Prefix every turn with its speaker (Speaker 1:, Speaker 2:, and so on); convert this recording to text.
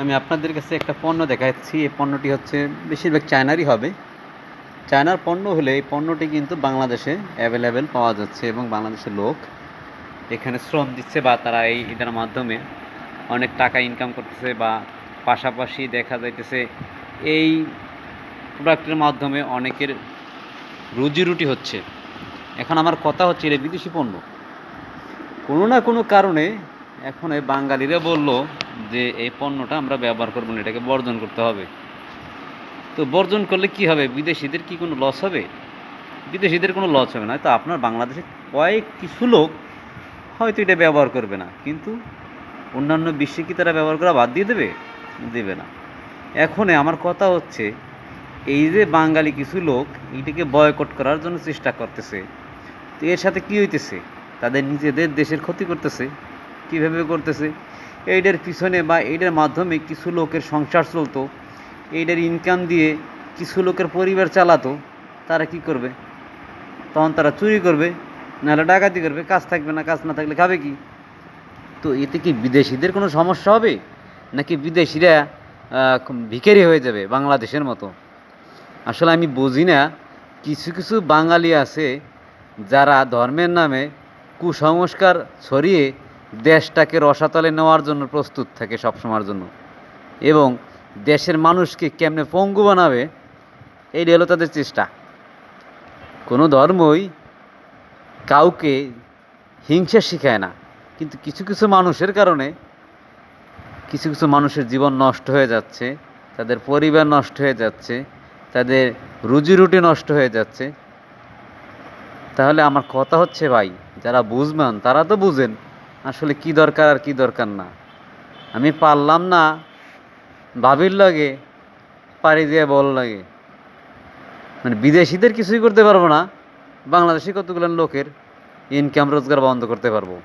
Speaker 1: আমি আপনাদের কাছে একটা পণ্য দেখাচ্ছি। এই পণ্যটি হচ্ছে বেশিরভাগ চায়নারই হবে। চায়নার পণ্য হলে এই পণ্যটি কিন্তু বাংলাদেশে অ্যাভেলেবেল পাওয়া যাচ্ছে এবং বাংলাদেশের লোক এখানে শ্রম দিচ্ছে বা তারা এটার মাধ্যমে অনেক টাকা ইনকাম করতেছে বা পাশাপাশি দেখা যাইতেছে এই প্রোডাক্টের মাধ্যমে অনেকের রুজি রুটি হচ্ছে। এখন আমার কথা হচ্ছে এটা বিদেশি পণ্য, কোনো না কোনো কারণে এখন এই বাঙালিরা বলল যে এই পণ্যটা আমরা ব্যবহার করবো না, এটাকে বর্জন করতে হবে। তো বর্জন করলে কি হবে? বিদেশিদের কি কোনো লস হবে? বিদেশিদের কোনো লস হবে না। তো আপনার বাংলাদেশে কয়েক কিছু লোক হয়তো এটা ব্যবহার করবে না, কিন্তু অন্যান্য বিশ্বে কি তারা ব্যবহার করা বাদ দিয়ে দেবে? দেবে না। এখন আমার কথা হচ্ছে, এই যে বাঙালি কিছু লোক এটাকে বয়কট করার জন্য চেষ্টা করতেছে, তো এর সাথে কি হইতেছে? তাদের নিজেদের দেশের ক্ষতি করতেছে। কীভাবে করতেছে? এইটার পিছনে বা এইটার মাধ্যমে কিছু লোকের সংসার চলতো, এইটার ইনকাম দিয়ে কিছু লোকের পরিবার চালাতো। তারা কি করবে? তখন তারা চুরি করবে, নাহলে ডাকাতি করবে। কাজ থাকবে না, কাজ না থাকলে খাবে কি? তো এতে কি বিদেশিদের কোনো সমস্যা হবে, নাকি বিদেশিরা ভিখারি হয়ে যাবে বাংলাদেশের মতো? আসলে আমি বুঝি না। কিছু কিছু বাঙালি আছে যারা ধর্মের নামে কুসংস্কার ছড়িয়ে দেশটাকে রসাতলে নেওয়ার জন্য প্রস্তুত থাকে সবসময়ের জন্য, এবং দেশের মানুষকে কেমনে পঙ্গু বানাবে এইটা হলো তাদের চেষ্টা। কোনো ধর্মই কাউকে হিংসা শেখায় না, কিন্তু কিছু কিছু মানুষের কারণে কিছু কিছু মানুষের জীবন নষ্ট হয়ে যাচ্ছে, তাদের পরিবার নষ্ট হয়ে যাচ্ছে, তাদের রুজি রুটি নষ্ট হয়ে যাচ্ছে। তাহলে আমার কথা হচ্ছে ভাই, যারা বুঝবেন তারা তো বুঝেন আসলে কি দরকার আর কি দরকার না। আমি পারলাম না ভাবির লাগে, পাড়ি দিয়ে বল লাগে। মানে বিদেশিদের কিছুই করতে পারবো না, বাংলাদেশি কতগুলো লোকের ইনকাম রোজগার বন্ধ করতে পারবো।